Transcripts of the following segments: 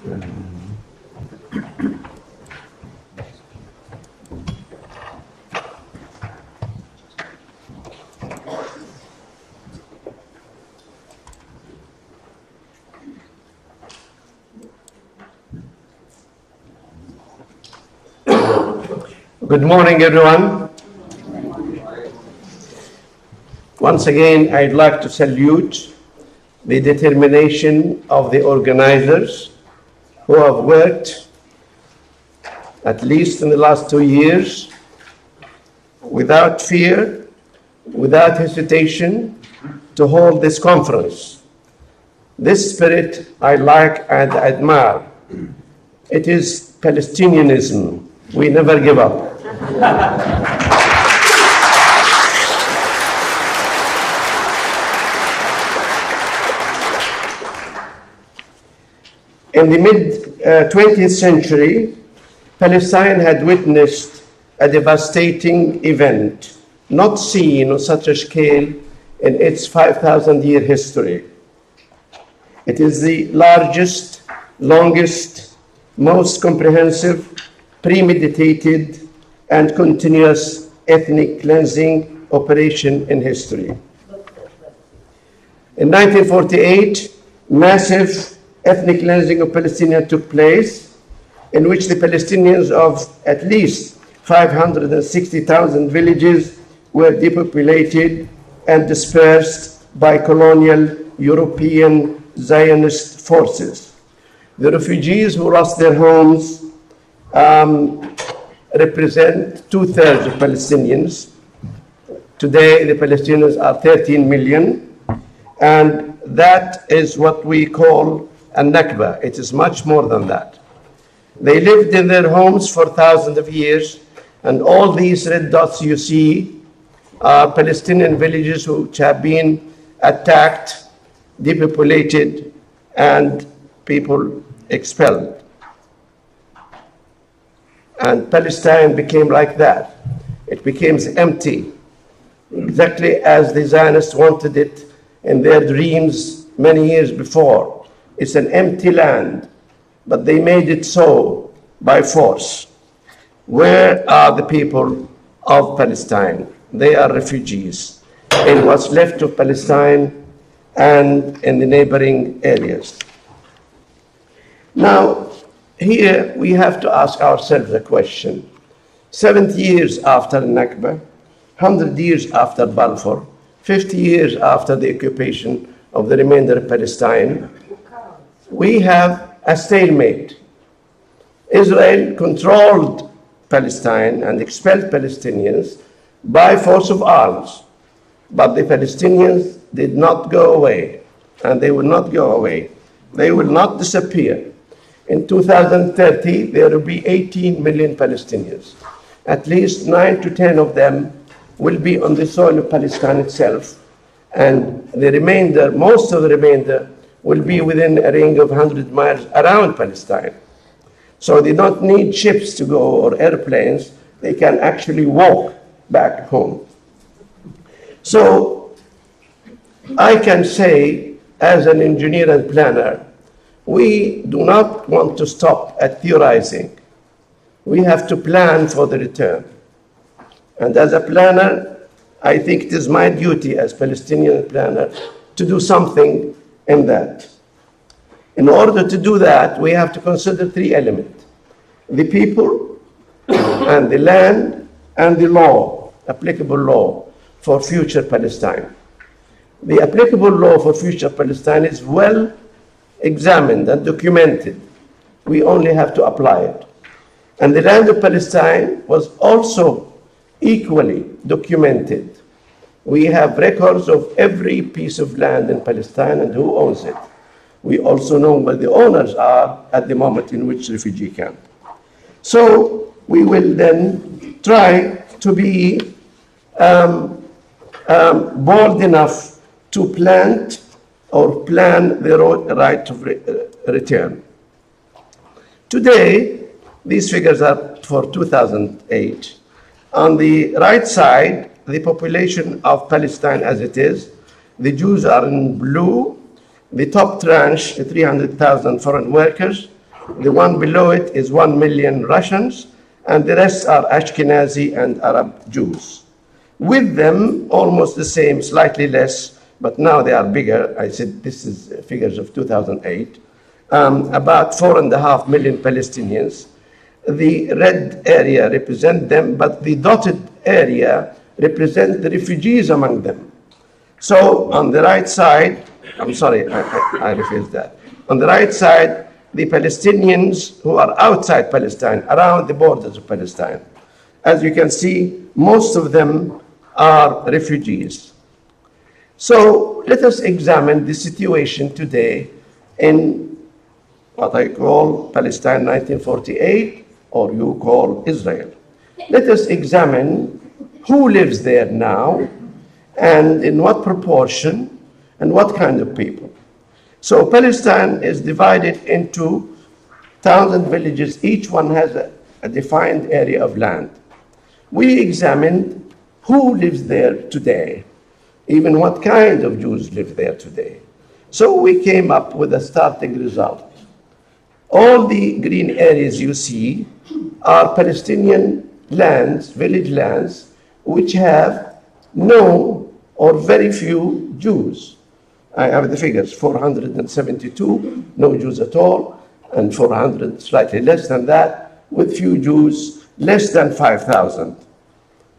Good morning, everyone. Once again, I'd like to salute the determination of the organizers who have worked, at least in the last 2 years, without fear, without hesitation, to hold this conference. This spirit I like and admire. It is Palestinianism. We never give up. In the mid-20th century, Palestine had witnessed a devastating event, not seen on such a scale in its 5,000-year history. It is the largest, longest, most comprehensive, premeditated, and continuous ethnic cleansing operation in history. In 1948, massive ethnic cleansing of Palestinians took place, in which the Palestinians of at least 560,000 villages were depopulated and dispersed by colonial European Zionist forces. The refugees who lost their homes represent 2/3 of Palestinians. Today, the Palestinians are 13 million, and that is what we call a Nakba. It is much more than that. They lived in their homes for thousands of years, and all these red dots you see are Palestinian villages which have been attacked, depopulated, and people expelled. And Palestine became like that. It became empty, exactly as the Zionists wanted it in their dreams many years before. It's an empty land, but they made it so by force. Where are the people of Palestine? They are refugees in what's left of Palestine and in the neighboring areas. Now, here we have to ask ourselves a question. 70 years after Nakba, 100 years after Balfour, 50 years after the occupation of the remainder of Palestine, we have a stalemate. Israel controlled Palestine and expelled Palestinians by force of arms, but the Palestinians did not go away, and they will not go away. They will not disappear. In 2030, there will be 18 million Palestinians. At least 9 to 10 of them will be on the soil of Palestine itself, and the remainder, most of the remainder, will be within a ring of 100 miles around Palestine. So they don't need ships to go or airplanes. They can actually walk back home. So I can say, as an engineer and planner, we do not want to stop at theorizing. We have to plan for the return. And as a planner, I think it is my duty as Palestinian planner to do something in that. In order to do that, we have to consider 3 elements: the people and the land and the law, applicable law for future Palestine. The applicable law for future Palestine is well examined and documented. We only have to apply it. And the land of Palestine was also equally documented. We have records of every piece of land in Palestine and who owns it. We also know where the owners are at the moment in which refugee camp. So we will then try to be bold enough to plan the right of return. Today, these figures are for 2008. On the right side, the population of Palestine as it is. The Jews are in blue. The top tranche, 300,000 foreign workers, The one below it is 1 million Russians, and the rest are Ashkenazi and Arab Jews. With them, almost the same, slightly less, but now they are bigger. I said this is figures of 2008. About 4.5 million Palestinians. The red area represents them, but the dotted area represents the refugees among them. So on the right side, I'm sorry, I rephrased that. On the right side, the Palestinians who are outside Palestine, around the borders of Palestine. As you can see, most of them are refugees. So let us examine the situation today in what I call Palestine 1948, or you call Israel. Let us examine who lives there now, and in what proportion, and what kind of people. So Palestine is divided into towns and villages. Each one has a defined area of land. We examined who lives there today, even what kind of Jews live there today. So we came up with a starting result. All the green areas you see are Palestinian lands, village lands, which have no or very few Jews. I have the figures, 472, no Jews at all, and 400, slightly less than that, with few Jews, less than 5,000.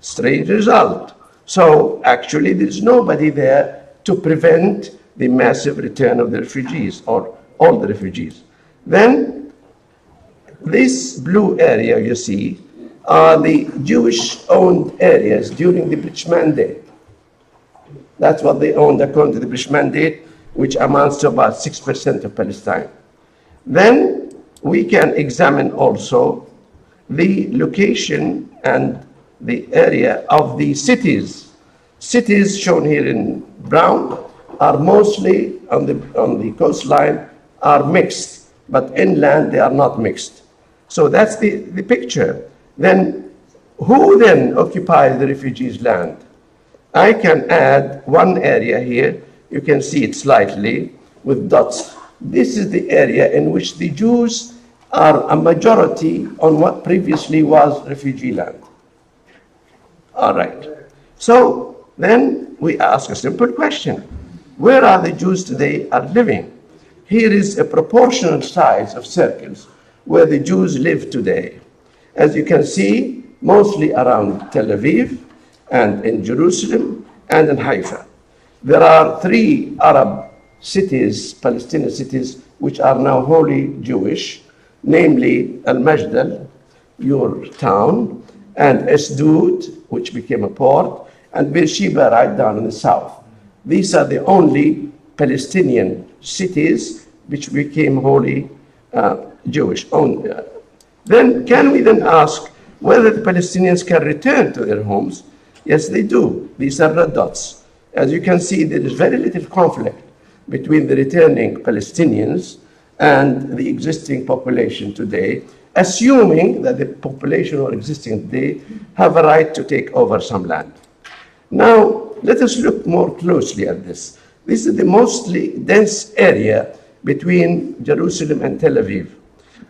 Strange result. So actually there's nobody there to prevent the massive return of the refugees, or all the refugees. Then this blue area you see are the Jewish-owned areas during the British Mandate. That's what they owned according to the British Mandate, which amounts to about 6% of Palestine. Then we can examine also the location and the area of the cities. Cities shown here in brown are mostly on the coastline are mixed, but inland they are not mixed. So that's the picture. Then who then occupies the refugees' land? I can add one area here. You can see it slightly with dots. This is the area in which the Jews are a majority on what previously was refugee land. All right. So then we ask a simple question. Where are the Jews today are living? Here is a proportional size of circles where the Jews live today. As you can see, mostly around Tel Aviv, and in Jerusalem, and in Haifa. There are 3 Arab cities, Palestinian cities, which are now wholly Jewish, namely Al-Majdal, your town, and Asdod, which became a port, and Beersheba right down in the south. These are the only Palestinian cities which became wholly Jewish. Then can we then ask whether the Palestinians can return to their homes? Yes, they do. These are red dots. As you can see, there is very little conflict between the returning Palestinians and the existing population today, assuming that the population or existing today have a right to take over some land. Now, let us look more closely at this. This is the mostly dense area between Jerusalem and Tel Aviv.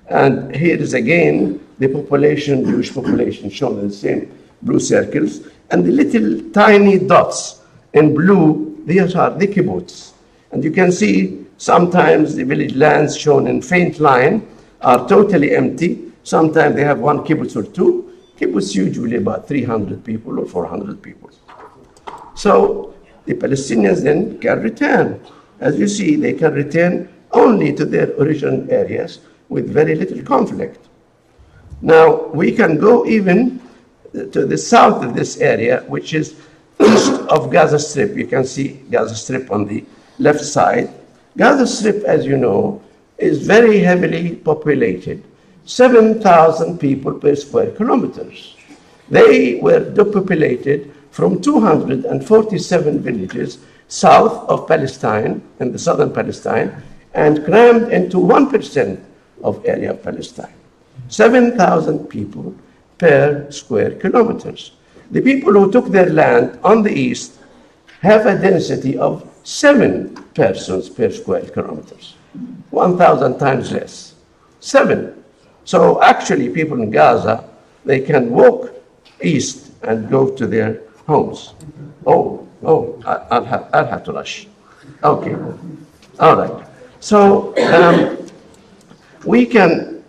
And here is again the population, Jewish population, shown in the same blue circles. And the little tiny dots in blue, these are the kibbutz. And you can see sometimes the village lands shown in faint line are totally empty. Sometimes they have one kibbutz or two. Kibbutz usually about 300 people or 400 people. So the Palestinians then can return. As you see, they can return only to their original areas with very little conflict. Now, we can go even to the south of this area, which is east of Gaza Strip. You can see Gaza Strip on the left side. Gaza Strip, as you know, is very heavily populated. 7,000 people per square kilometers. They were depopulated from 247 villages south of Palestine, in the southern Palestine, and crammed into 1% of area of Palestine. 7,000 people per square kilometers. The people who took their land on the east have a density of 7 persons per square kilometers, 1,000 times less. 7. So actually, people in Gaza, they can walk east and go to their homes. I'll have to rush. Okay, all right. So we can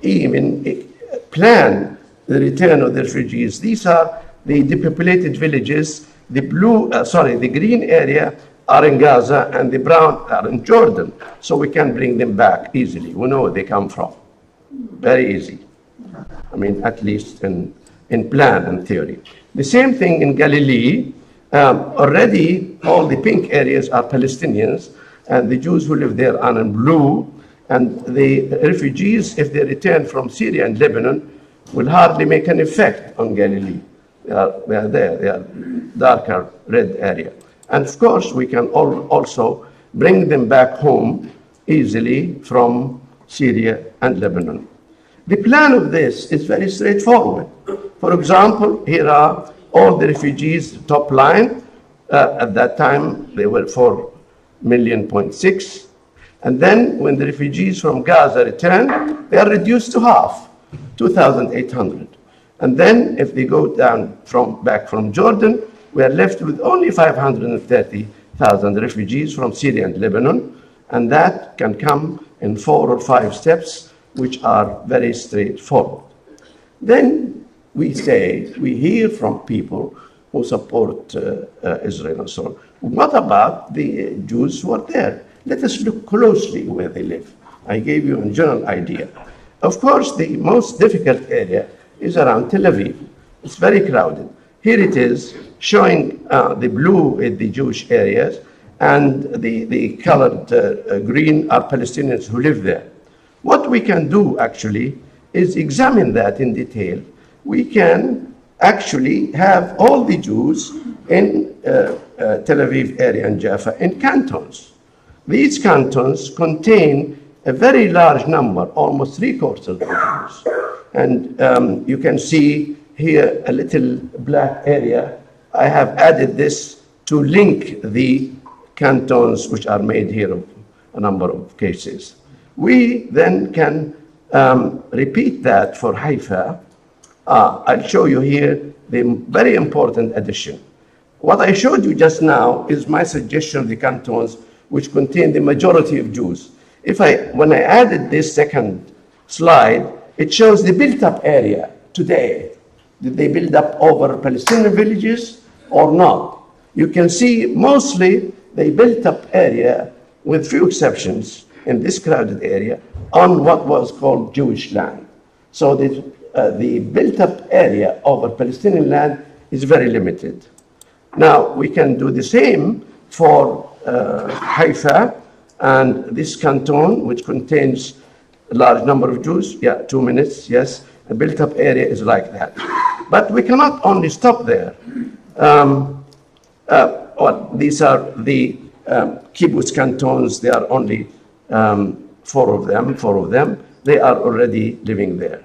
even plan the return of the refugees. These are the depopulated villages. The the green area are in Gaza and the brown are in Jordan. So we can bring them back easily. We know where they come from. Very easy. I mean, at least in plan and theory. The same thing in Galilee. Already all the pink areas are Palestinians, and the Jews who live there are in blue, and the refugees, if they return from Syria and Lebanon, will hardly make an effect on Galilee. They are there, they are darker red area. And of course, we can also bring them back home easily from Syria and Lebanon. The plan of this is very straightforward. For example, here are all the refugees, top line. At that time, they were 4.6 million. And then when the refugees from Gaza return, they are reduced to half, 2,800. And then if they go down back from Jordan, we are left with only 530,000 refugees from Syria and Lebanon. And that can come in 4 or 5 steps, which are very straightforward. Then we hear from people who support Israel and so on. What about the Jews who are there? Let us look closely where they live. I gave you a general idea. Of course, the most difficult area is around Tel Aviv. It's very crowded. Here it is showing the blue in the Jewish areas, and the colored green are Palestinians who live there. What we can do actually is examine that in detail. We can actually have all the Jews in Tel Aviv area and Jaffa in cantons. These cantons contain a very large number, almost 3/4 of the Jews. And you can see here a little black area. I have added this to link the cantons which are made here of a number of cases. We then can repeat that for Haifa. I'll show you here the very important addition. What I showed you just now is my suggestion of the cantons which contain the majority of Jews. When I added this second slide, it shows the built-up area today. Did they build up over Palestinian villages or not? You can see mostly they built up area, with few exceptions, in this crowded area, on what was called Jewish land. So the built-up area over Palestinian land is very limited. Now, we can do the same for Haifa and this canton, which contains a large number of Jews. Yeah, 2 minutes, yes. The built-up area is like that. But we cannot only stop there. These are the kibbutz cantons. There are only 4 of them. They are already living there.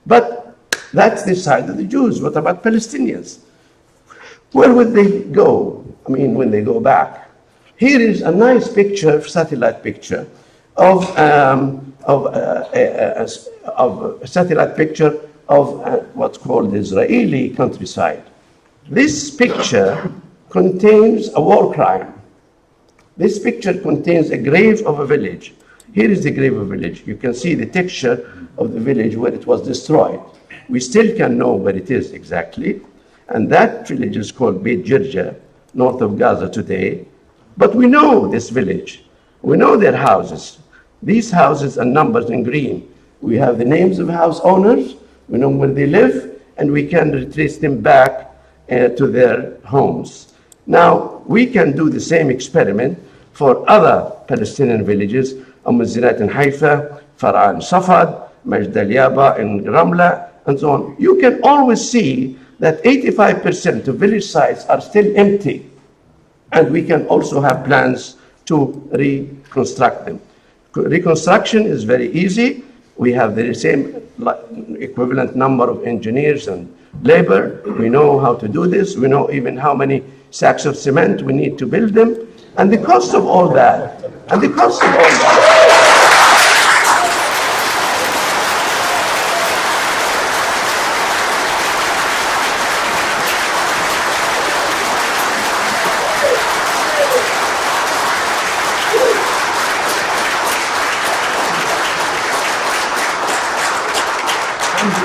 But that's the side of the Jews. What about Palestinians? Where would they go? I mean, when they go back. Here is a nice picture, satellite picture, of a satellite picture of what's called the Israeli countryside. This picture contains a war crime. This picture contains a grave of a village. Here is the grave of a village. You can see the texture of the village where it was destroyed. We still can know where it is exactly. And that village is called Beit Jirja, north of Gaza today. But we know this village. We know their houses. These houses are numbered in green. We have the names of house owners. We know where they live, and we can retrace them back to their homes. Now, we can do the same experiment for other Palestinian villages, Zirat in Haifa, Farah in Safad, Majd al-Yaba in Ramla, and so on. You can always see that 85% of village sites are still empty. And we can also have plans to reconstruct them. Reconstruction is very easy. We have the same equivalent number of engineers and labor. We know how to do this. We know even how many sacks of cement we need to build them. And the cost of all that,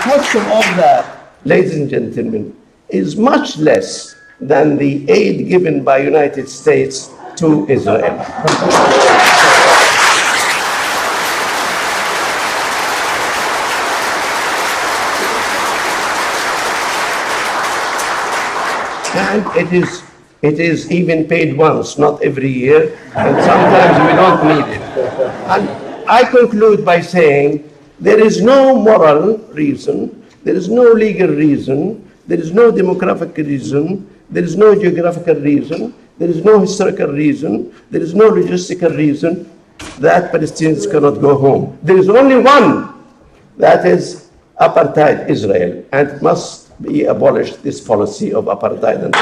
cost of all that, ladies and gentlemen, is much less than the aid given by United States to Israel. And it is even paid once, not every year, and sometimes we don't need it. And I conclude by saying there is no moral reason, there is no legal reason, there is no demographic reason, there is no geographical reason, there is no historical reason, there is no logistical reason that Palestinians cannot go home. There is only one, that is apartheid Israel, and it must be abolished, this policy of apartheid and